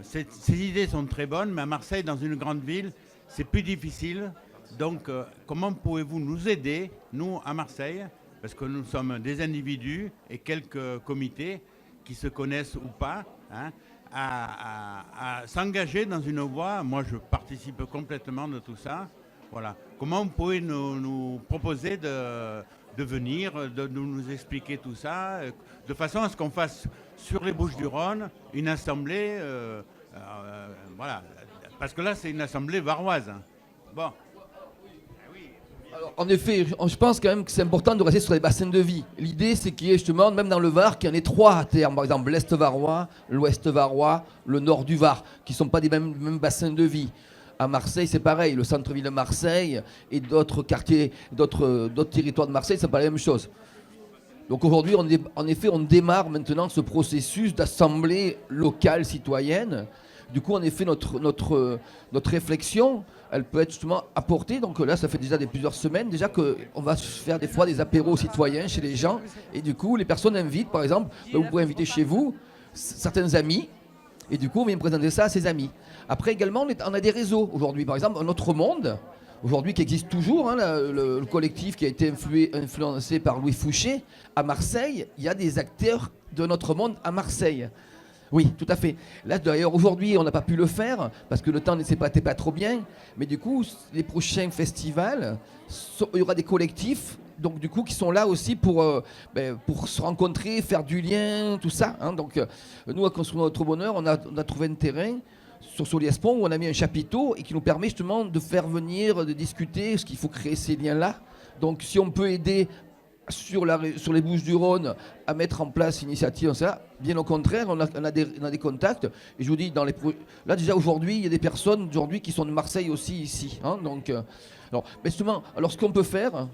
ces idées sont très bonnes, mais à Marseille, dans une grande ville, c'est plus difficile. Donc, comment pouvez-vous nous aider, nous, à Marseille, parce que nous sommes des individus et quelques comités qui se connaissent ou pas, hein, à s'engager dans une voie. Moi, je participe complètement de tout ça. Voilà. Comment vous pouvez nous proposer de venir, de nous expliquer tout ça, de façon à ce qu'on fasse sur les Bouches-du-Rhône une assemblée, voilà. Parce que là, c'est une assemblée varoise. Hein. Bon. Alors, en effet, je pense quand même que c'est important de rester sur les bassins de vie. L'idée, c'est qu'il y ait justement, même dans le Var, qu'il y en ait trois à terme. Par exemple, l'Est varois, l'Ouest varois, le Nord du Var, qui ne sont pas des mêmes bassins de vie. À Marseille, c'est pareil. Le centre-ville de Marseille et d'autres quartiers, d'autres territoires de Marseille, c'est pas la même chose. Donc aujourd'hui, en effet, on démarre maintenant ce processus d'assemblée locale citoyenne. Du coup, en effet, notre réflexion, elle peut être justement apportée. Donc là, ça fait déjà plusieurs semaines déjà qu'on va faire des fois des apéros citoyens chez les gens. Et du coup, les personnes invitent, par exemple, vous pouvez inviter chez vous certains amis. Et du coup, on vient présenter ça à ses amis. Après, également, on a des réseaux aujourd'hui. Par exemple, Notre Monde, aujourd'hui qui existe toujours, hein, le collectif qui a été influencé par Louis Fouché. À Marseille, il y a des acteurs de Notre Monde à Marseille. Oui, tout à fait. Là, d'ailleurs, aujourd'hui, on n'a pas pu le faire parce que le temps n'était pas trop bien. Mais du coup, les prochains festivals, il y aura des collectifs, donc du coup, qui sont là aussi pour se rencontrer, faire du lien, tout ça. Hein. Donc, nous, à Construire notre bonheur, on a trouvé un terrain sur Soliespont où on a mis un chapiteau et qui nous permet justement de faire venir, de discuter, parce qu'il faut créer ces liens-là. Donc, si on peut aider sur les Bouches-du-Rhône à mettre en place une initiative, ça, bien au contraire, on a des contacts. Et je vous dis, là déjà aujourd'hui, il y a des personnes aujourd'hui qui sont de Marseille aussi ici. Hein, donc, mais justement, alors ce qu'on peut faire,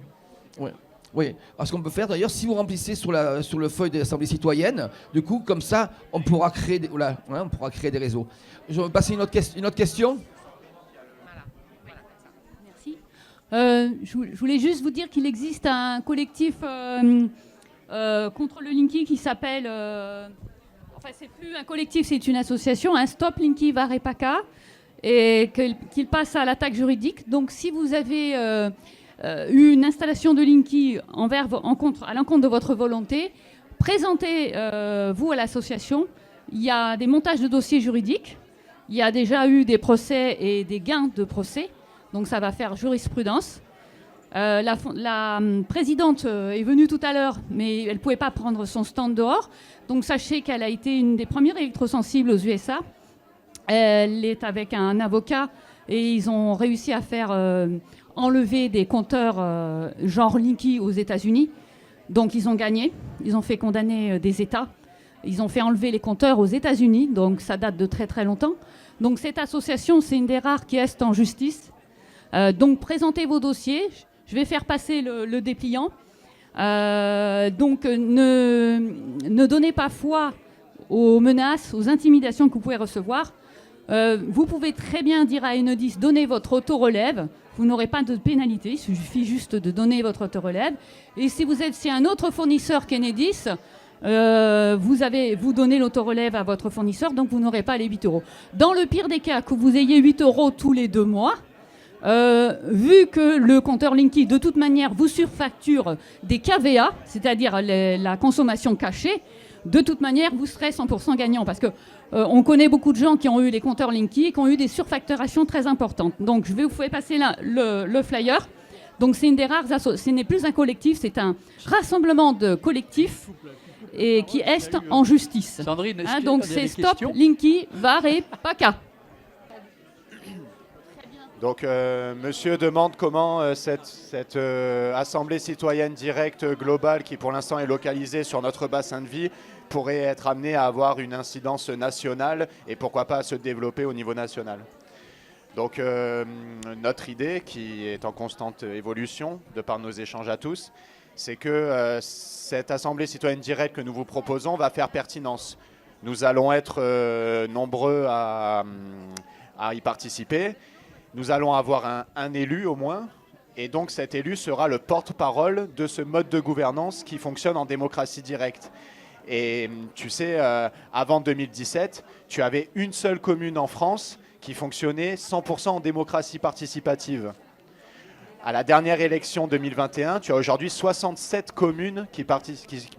oui, alors ce qu'on peut faire d'ailleurs, si vous remplissez sur le feuille de l'Assemblée citoyenne, du coup, comme ça, on pourra créer des réseaux. Je vais passer une autre question. Je voulais juste vous dire qu'il existe un collectif contre le Linky qui s'appelle... enfin, c'est plus un collectif, c'est une association, un Stop Linky Var et PACA, et qu'il passe à l'attaque juridique. Donc, si vous avez eu une installation de Linky à l'encontre de votre volonté, présentez-vous à l'association. Il y a des montages de dossiers juridiques. Il y a déjà eu des procès et des gains de procès. Donc ça va faire jurisprudence. La présidente est venue tout à l'heure, mais elle ne pouvait pas prendre son stand dehors. Donc sachez qu'elle a été une des premières électrosensibles aux USA. Elle est avec un avocat et ils ont réussi à faire enlever des compteurs genre Linky aux États-Unis. Donc ils ont gagné. Ils ont fait condamner des États. Ils ont fait enlever les compteurs aux États-Unis. Donc ça date de très très longtemps. Donc cette association, c'est une des rares qui est en justice. Donc présentez vos dossiers, je vais faire passer le dépliant. Donc ne donnez pas foi aux menaces, aux intimidations que vous pouvez recevoir. Vous pouvez très bien dire à Enedis, donnez votre autorelève, vous n'aurez pas de pénalité, il suffit juste de donner votre autorelève. Et si vous êtes chez un autre fournisseur qu'Enedis, vous donnez l'autorelève à votre fournisseur, donc vous n'aurez pas les 8 euros. Dans le pire des cas, que vous ayez 8 euros tous les 2 mois, vu que le compteur Linky, de toute manière, vous surfacture des KVA, c'est-à-dire la consommation cachée, de toute manière, vous serez 100% gagnant. Parce que on connaît beaucoup de gens qui ont eu les compteurs Linky et qui ont eu des surfacturations très importantes. Donc, je vais vous faire passer le flyer. Donc, c'est une des rares ce n'est plus un collectif, c'est un rassemblement de collectifs et qui est en justice. Sandrine, hein, donc, c'est Stop Linky Var et PACA. Donc, monsieur demande comment cette assemblée citoyenne directe globale, qui pour l'instant est localisée sur notre bassin de vie, pourrait être amenée à avoir une incidence nationale et pourquoi pas à se développer au niveau national. Donc, notre idée, qui est en constante évolution de par nos échanges à tous, c'est que cette assemblée citoyenne directe que nous vous proposons va faire pertinence. Nous allons être nombreux à y participer. Nous allons avoir un élu au moins, et donc cet élu sera le porte-parole de ce mode de gouvernance qui fonctionne en démocratie directe. Et tu sais, avant 2017, tu avais une seule commune en France qui fonctionnait 100% en démocratie participative. À la dernière élection 2021, tu as aujourd'hui 67 communes qui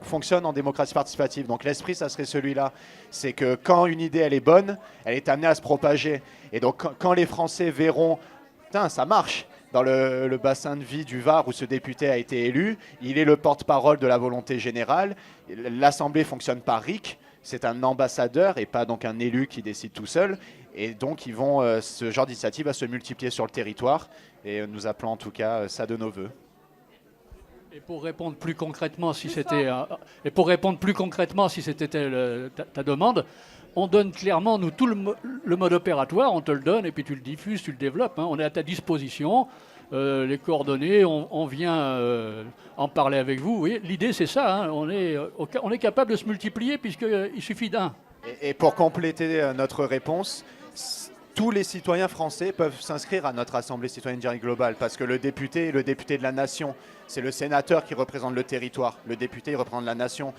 fonctionnent en démocratie participative. Donc l'esprit, ça serait celui-là. C'est que quand une idée, elle est bonne, elle est amenée à se propager. Et donc quand les Français verront, putain, ça marche, dans le bassin de vie du Var où ce député a été élu, il est le porte-parole de la volonté générale. L'Assemblée fonctionne par RIC, c'est un ambassadeur et pas donc un élu qui décide tout seul. Et donc, ce genre d'initiative va se multiplier sur le territoire. Et nous appelons en tout cas ça de nos voeux. Et pour répondre plus concrètement, si c'était ta demande, on donne clairement, nous, tout le mode opératoire, on te le donne et puis tu le diffuses, tu le développes. On est à ta disposition. Les coordonnées, on vient en parler avec vous. Oui, l'idée, c'est ça. On est capable de se multiplier puisqu'il suffit d'un. Et pour compléter notre réponse, tous les citoyens français peuvent s'inscrire à notre Assemblée citoyenne directe globale parce que le député est le député de la nation. C'est le sénateur qui représente le territoire. Le député, il représente la nation.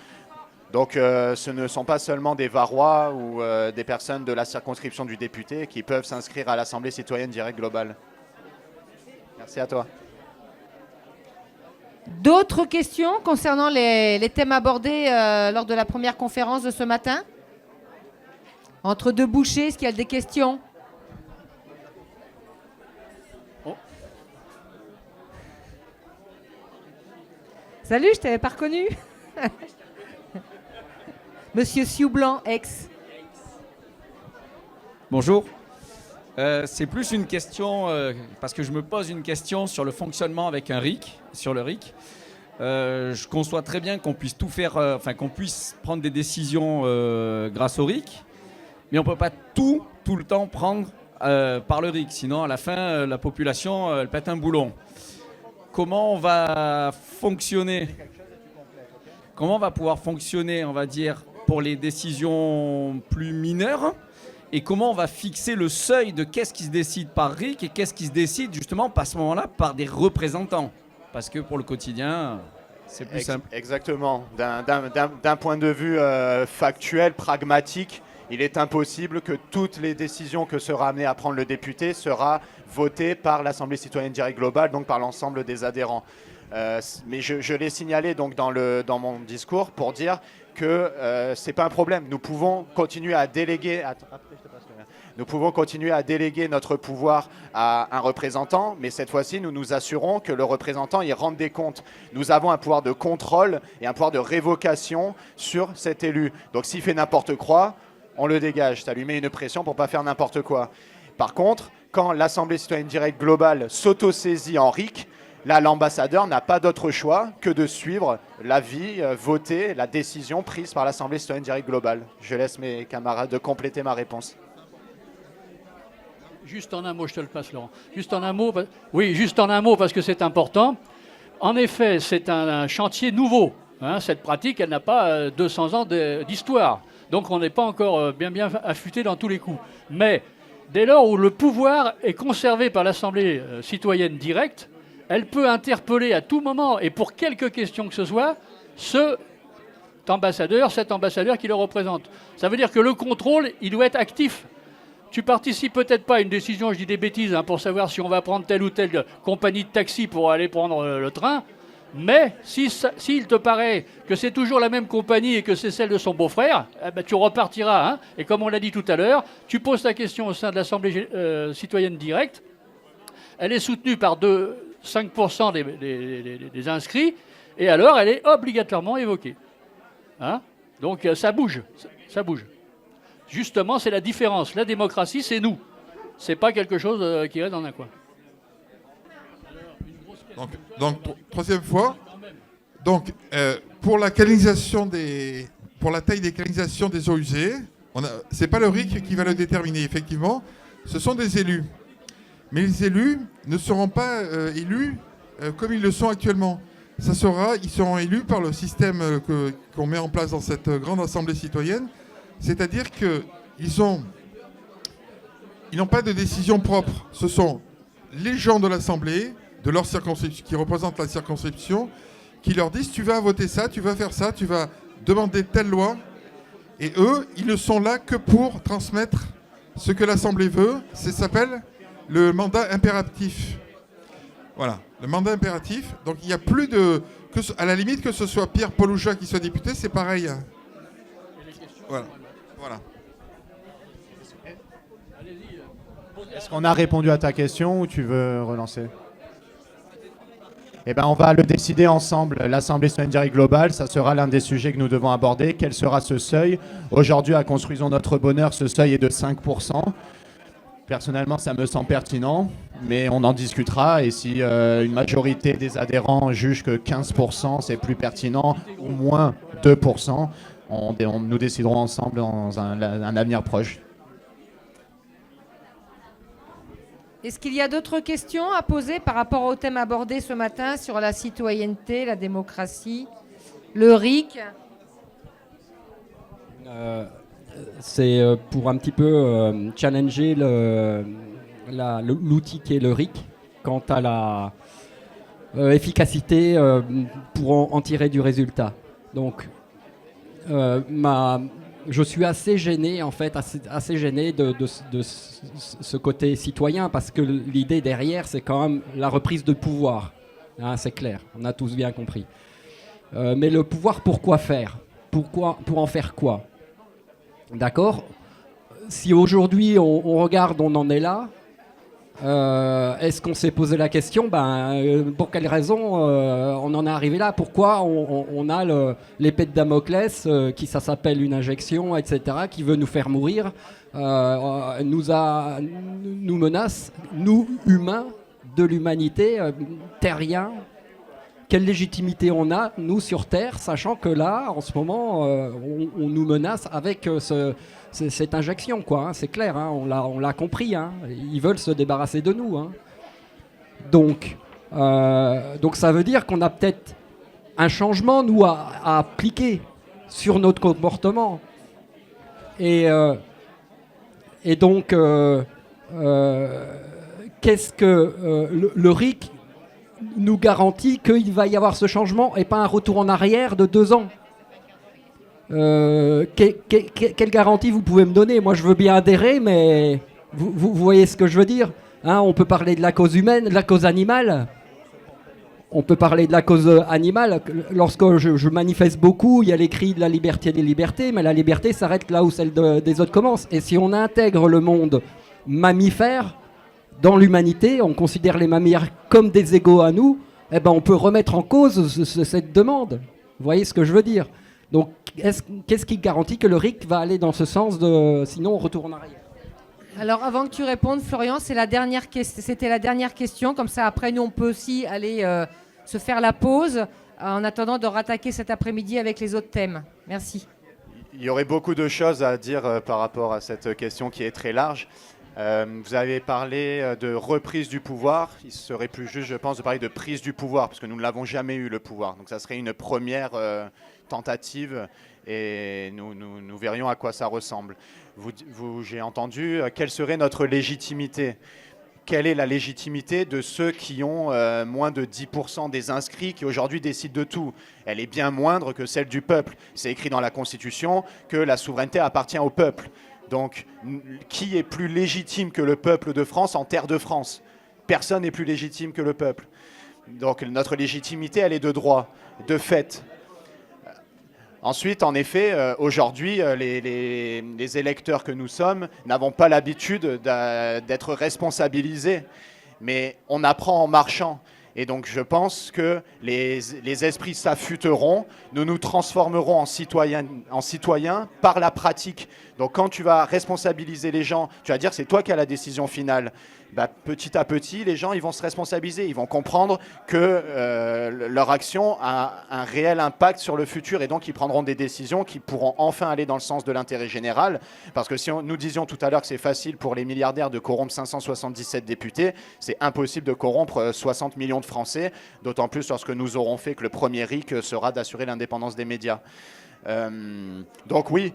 Donc ce ne sont pas seulement des Varois ou des personnes de la circonscription du député qui peuvent s'inscrire à l'Assemblée citoyenne directe globale. Merci à toi. D'autres questions concernant les thèmes abordés lors de la première conférence de ce matin? Entre deux bouchées, est-ce qu'il y a des questions? Salut, je t'avais pas reconnu. Monsieur Sioublanc, ex. Bonjour. C'est plus une question, parce que je me pose une question sur le fonctionnement avec un RIC, sur le RIC. Je conçois très bien qu'on puisse tout faire, qu'on puisse prendre des décisions grâce au RIC, mais on ne peut pas tout le temps prendre par le RIC. Sinon, à la fin, la population, elle pète un boulon. Comment on va fonctionner? Comment on va pouvoir fonctionner, on va dire, pour les décisions plus mineures? Et comment on va fixer le seuil de qu'est-ce qui se décide par RIC et qu'est-ce qui se décide justement à ce moment-là par des représentants? Parce que pour le quotidien, c'est plus simple. Exactement. D'un point de vue factuel, pragmatique, il est impossible que toutes les décisions que sera amené à prendre le député sera votées par l'Assemblée citoyenne directe globale, donc par l'ensemble des adhérents. Mais je l'ai signalé donc dans mon discours pour dire que ce n'est pas un problème. Nous pouvons continuer à déléguer. Nous pouvons continuer à déléguer notre pouvoir à un représentant, mais cette fois-ci, nous nous assurons que le représentant y rende des comptes. Nous avons un pouvoir de contrôle et un pouvoir de révocation sur cet élu. Donc s'il fait n'importe quoi, on le dégage. Ça lui met une pression pour ne pas faire n'importe quoi. Par contre, quand l'Assemblée citoyenne directe globale s'autosaisit en RIC, là, l'ambassadeur n'a pas d'autre choix que de suivre l'avis voté, la décision prise par l'Assemblée citoyenne directe globale. Je laisse mes camarades de compléter ma réponse. Juste en un mot, je te le passe, Laurent. Juste en un mot, juste en un mot parce que c'est important. En effet, c'est un chantier nouveau. Cette pratique, elle n'a pas 200 ans d'histoire. Donc on n'est pas encore bien affûté dans tous les coups. Mais dès lors où le pouvoir est conservé par l'Assemblée citoyenne directe, elle peut interpeller à tout moment, et pour quelque question que ce soit, cet ambassadeur qui le représente. Ça veut dire que le contrôle, il doit être actif. Tu participes peut-être pas à une décision, je dis des bêtises, pour savoir si on va prendre telle ou telle compagnie de taxi pour aller prendre le train, mais s'il te paraît que c'est toujours la même compagnie et que c'est celle de son beau-frère, tu repartiras. Et comme on l'a dit tout à l'heure, tu poses ta question au sein de l'Assemblée citoyenne directe, elle est soutenue par 5% des inscrits, et alors elle est obligatoirement évoquée. Donc ça bouge, ça bouge. Justement, c'est la différence. La démocratie, c'est nous. C'est pas quelque chose qui reste dans un coin. Donc troisième fois. Donc, pour la canalisation pour la taille des canalisations des eaux usées, c'est pas le RIC qui va le déterminer. Effectivement, ce sont des élus. Mais les élus ne seront pas élus comme ils le sont actuellement. Ils seront élus par le système qu'on met en place dans cette grande assemblée citoyenne. C'est-à-dire qu'ils n'ont pas de décision propre. Ce sont les gens de l'Assemblée, de leur circonscription, qui représentent la circonscription, qui leur disent tu vas voter ça, tu vas faire ça, tu vas demander telle loi, et eux, ils ne sont là que pour transmettre ce que l'Assemblée veut. Ça s'appelle le mandat impératif. Voilà, le mandat impératif. Donc il n'y a plus de... à la limite, que ce soit Pierre, Paul ou Jacques qui soit député, c'est pareil. Voilà. Voilà. Est-ce qu'on a répondu à ta question ou tu veux relancer? Eh ben, on va le décider ensemble. L'Assemblée citoyenne directe globale, ça sera l'un des sujets que nous devons aborder. Quel sera ce seuil? Aujourd'hui, à Construisons notre bonheur, ce seuil est de 5%. Personnellement, ça me semble pertinent, mais on en discutera. Et si une majorité des adhérents juge que 15%, c'est plus pertinent, ou moins 2%, nous déciderons ensemble dans un avenir proche. Est-ce qu'il y a d'autres questions à poser par rapport au thème abordé ce matin sur la citoyenneté, la démocratie, le RIC? C'est pour un petit peu challenger l'outil qui est le RIC quant à la efficacité pour en tirer du résultat. Donc, je suis assez gêné, en fait, assez gêné de ce côté citoyen, parce que l'idée derrière, c'est quand même la reprise de pouvoir. Hein, c'est clair, on a tous bien compris. Mais le pouvoir, pourquoi faire? Pour en faire quoi? D'accord? Si aujourd'hui on regarde, on en est là, est-ce qu'on s'est posé la question, pour quelle raison on en est arrivé là? Pourquoi on a l'épée de Damoclès qui ça s'appelle une injection, etc., qui veut nous faire mourir, nous menace, nous humains de l'humanité, terriens? Quelle légitimité on a, nous, sur Terre, sachant que là, en ce moment, on nous menace avec cette injection, quoi. Hein, c'est clair, hein, on l'a compris. Hein, ils veulent se débarrasser de nous. Hein. Donc, ça veut dire qu'on a peut-être un changement, nous, à appliquer sur notre comportement. Et donc, qu'est-ce que le RIC nous garantit qu'il va y avoir ce changement et pas un retour en arrière de 2 ans? Quelle garantie vous pouvez me donner? Moi, je veux bien adhérer, mais vous voyez ce que je veux dire, hein? On peut parler de la cause humaine, de la cause animale. On peut parler de la cause animale. Lorsque je manifeste beaucoup, il y a les cris de la liberté des libertés, mais la liberté s'arrête là où celle des autres commence. Et si on intègre le monde mammifère dans l'humanité, on considère les mammifères comme des égaux à nous, eh ben on peut remettre en cause cette demande. Vous voyez ce que je veux dire? Donc, qu'est-ce qui garantit que le RIC va aller dans ce sens sinon on retourne en arrière? Alors, avant que tu répondes, Florian, c'était la dernière question. Comme ça, après, nous, on peut aussi aller se faire la pause en attendant de rattaquer cet après-midi avec les autres thèmes. Merci. Il y aurait beaucoup de choses à dire par rapport à cette question qui est très large. Vous avez parlé de reprise du pouvoir. Il serait plus juste, je pense, de parler de prise du pouvoir, parce que nous ne l'avons jamais eu, le pouvoir. Donc ça serait une première tentative, et nous verrions à quoi ça ressemble. J'ai entendu quelle serait notre légitimité. Quelle est la légitimité de ceux qui ont moins de 10% des inscrits qui aujourd'hui décident de tout? Elle est bien moindre que celle du peuple. C'est écrit dans la Constitution que la souveraineté appartient au peuple. Donc, qui est plus légitime que le peuple de France en terre de France? Personne n'est plus légitime que le peuple. Donc, notre légitimité, elle est de droit, de fait. Ensuite, en effet, aujourd'hui, les électeurs que nous sommes n'avons pas l'habitude d'être responsabilisés. Mais on apprend en marchant. Et donc, je pense que les esprits s'affûteront, nous nous transformerons en citoyens par la pratique. Donc, quand tu vas responsabiliser les gens, tu vas dire que c'est toi qui as la décision finale. Petit à petit, les gens ils vont se responsabiliser. Ils vont comprendre que leur action a un réel impact sur le futur, et donc ils prendront des décisions qui pourront enfin aller dans le sens de l'intérêt général. Parce que si nous disions tout à l'heure que c'est facile pour les milliardaires de corrompre 577 députés, c'est impossible de corrompre 60 millions de Français, d'autant plus lorsque nous aurons fait que le premier RIC sera d'assurer l'indépendance des médias. Donc oui,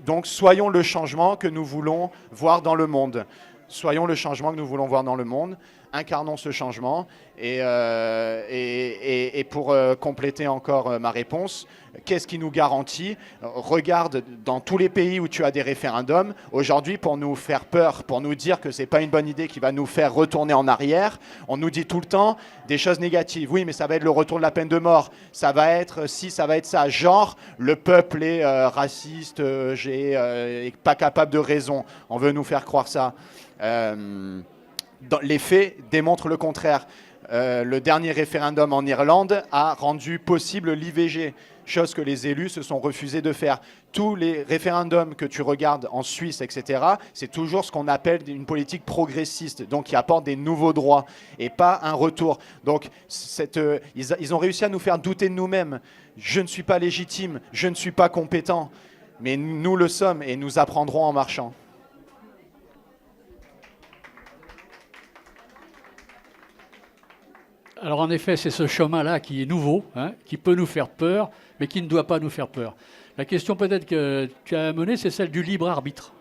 donc soyons le changement que nous voulons voir dans le monde. Soyons le changement que nous voulons voir dans le monde. incarnons ce changement. Et pour compléter encore ma réponse, qu'est-ce qui nous garantit? Regarde dans tous les pays où tu as des référendums, aujourd'hui pour nous faire peur, pour nous dire que ce n'est pas une bonne idée qui va nous faire retourner en arrière, on nous dit tout le temps des choses négatives. Oui, mais ça va être le retour de la peine de mort, ça va être ci, ça va être ça. Genre, le peuple est raciste, est pas capable de raison. On veut nous faire croire ça. Les faits démontrent le contraire. Le dernier référendum en Irlande a rendu possible l'IVG, chose que les élus se sont refusés de faire. Tous les référendums que tu regardes en Suisse, etc., c'est toujours ce qu'on appelle une politique progressiste, donc qui apporte des nouveaux droits et pas un retour. Donc ils ont réussi à nous faire douter de nous-mêmes. Je ne suis pas légitime, je ne suis pas compétent, mais nous le sommes et nous apprendrons en marchant. Alors en effet, c'est ce chemin-là qui est nouveau, hein, qui peut nous faire peur, mais qui ne doit pas nous faire peur. La question peut-être que tu as amenée, c'est celle du libre arbitre.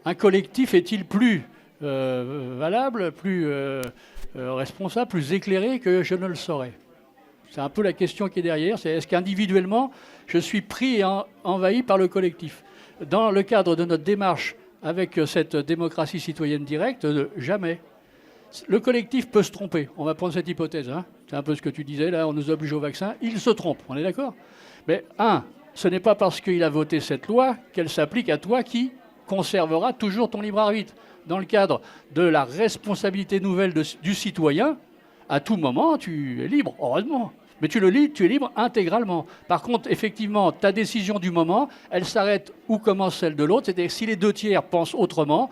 Un collectif est-il plus valable, plus responsable, plus éclairé que je ne le saurais? C'est un peu la question qui est derrière. C'est est-ce qu'individuellement, je suis pris et envahi par le collectif? Dans le cadre de notre démarche avec cette démocratie citoyenne directe, jamais. Le collectif peut se tromper. On va prendre cette hypothèse. Hein. C'est un peu ce que tu disais, là, on nous oblige au vaccin. Il se trompe, on est d'accord? Mais ce n'est pas parce qu'il a voté cette loi qu'elle s'applique à toi qui conservera toujours ton libre arbitre. Dans le cadre de la responsabilité nouvelle du citoyen, à tout moment, tu es libre, heureusement. Mais tu es libre intégralement. Par contre, effectivement, ta décision du moment, elle s'arrête où commence celle de l'autre. C'est-à-dire que si les deux tiers pensent autrement,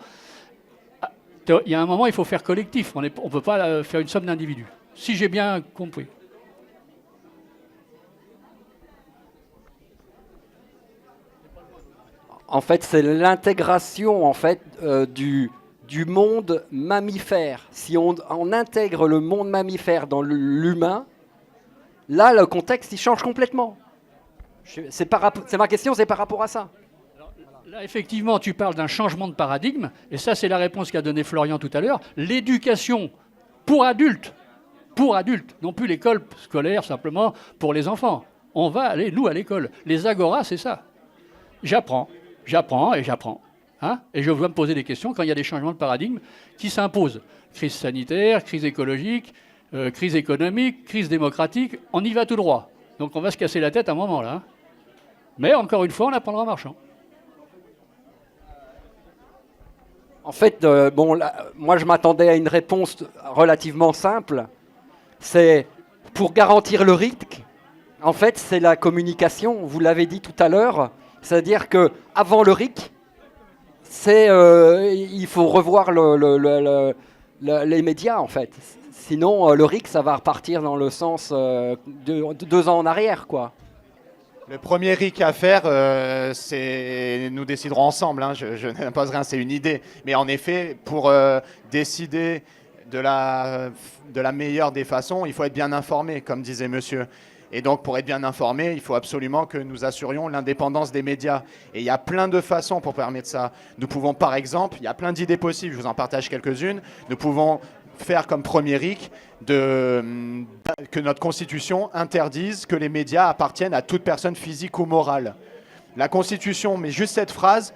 il y a un moment, il faut faire collectif. On ne peut pas faire une somme d'individus. Si j'ai bien compris. En fait, c'est l'intégration du monde mammifère. Si on intègre le monde mammifère dans l'humain, là, le contexte, il change complètement. C'est ma question, c'est par rapport à ça. Là, effectivement, tu parles d'un changement de paradigme, et ça, c'est la réponse qu'a donnée Florian tout à l'heure. L'éducation pour adultes, non plus l'école scolaire simplement pour les enfants. On va aller, nous, à l'école. Les agoras, c'est ça. J'apprends. Hein, et je dois me poser des questions quand il y a des changements de paradigme qui s'imposent. Crise sanitaire, crise écologique, crise économique, crise démocratique, on y va tout droit. Donc on va se casser la tête à un moment, là. Hein. Mais encore une fois, on apprendra en marchant. En fait, moi je m'attendais à une réponse relativement simple. C'est pour garantir le rythme. En fait, c'est la communication. Vous l'avez dit tout à l'heure. C'est-à-dire que avant le RIC, il faut revoir les médias en fait. Sinon, le RIC, ça va repartir dans le sens de 2 ans en arrière, quoi. Le premier RIC à faire, nous déciderons ensemble, hein, je n'impose rien, c'est une idée. Mais en effet, pour décider de la meilleure des façons, il faut être bien informé, comme disait monsieur. Et donc, pour être bien informé, il faut absolument que nous assurions l'indépendance des médias. Et il y a plein de façons pour permettre ça. Nous pouvons, par exemple, il y a plein d'idées possibles, je vous en partage quelques-unes, nous pouvons faire comme premier RIC que notre Constitution interdise que les médias appartiennent à toute personne physique ou morale. La Constitution, mais juste cette phrase,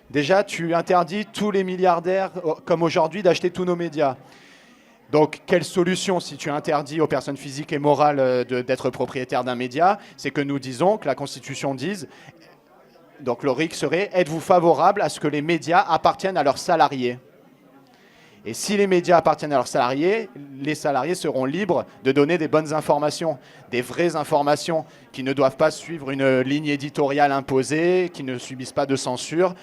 déjà tu interdis tous les milliardaires, comme aujourd'hui, d'acheter tous nos médias. Donc, quelle solution si tu interdis aux personnes physiques et morales d'être propriétaires d'un média? C'est que nous disons, que la Constitution dise, donc le RIC serait, êtes-vous favorable à ce que les médias appartiennent à leurs salariés? Et si les médias appartiennent à leurs salariés, les salariés seront libres de donner des bonnes informations, des vraies informations qui ne doivent pas suivre une ligne éditoriale imposée, qui ne subissent pas de censure.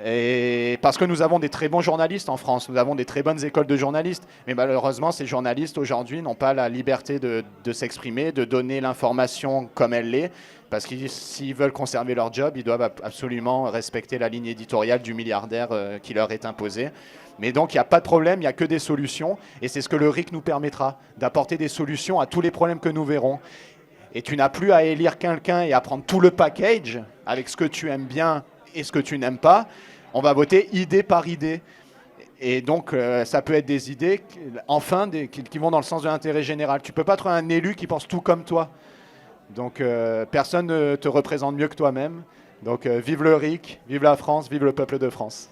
Et parce que nous avons des très bons journalistes en France, nous avons des très bonnes écoles de journalistes, mais malheureusement ces journalistes aujourd'hui n'ont pas la liberté de s'exprimer, de donner l'information comme elle l'est, parce que s'ils veulent conserver leur job, ils doivent absolument respecter la ligne éditoriale du milliardaire qui leur est imposée. Mais donc il n'y a pas de problème, il n'y a que des solutions, et c'est ce que le RIC nous permettra, d'apporter des solutions à tous les problèmes que nous verrons. Et tu n'as plus à élire quelqu'un et à prendre tout le package avec ce que tu aimes bien et ce que tu n'aimes pas. On va voter idée par idée. Et donc, ça peut être des idées, enfin, qui vont dans le sens de l'intérêt général. Tu ne peux pas trouver un élu qui pense tout comme toi. Donc, personne ne te représente mieux que toi-même. Donc, vive le RIC, vive la France, vive le peuple de France.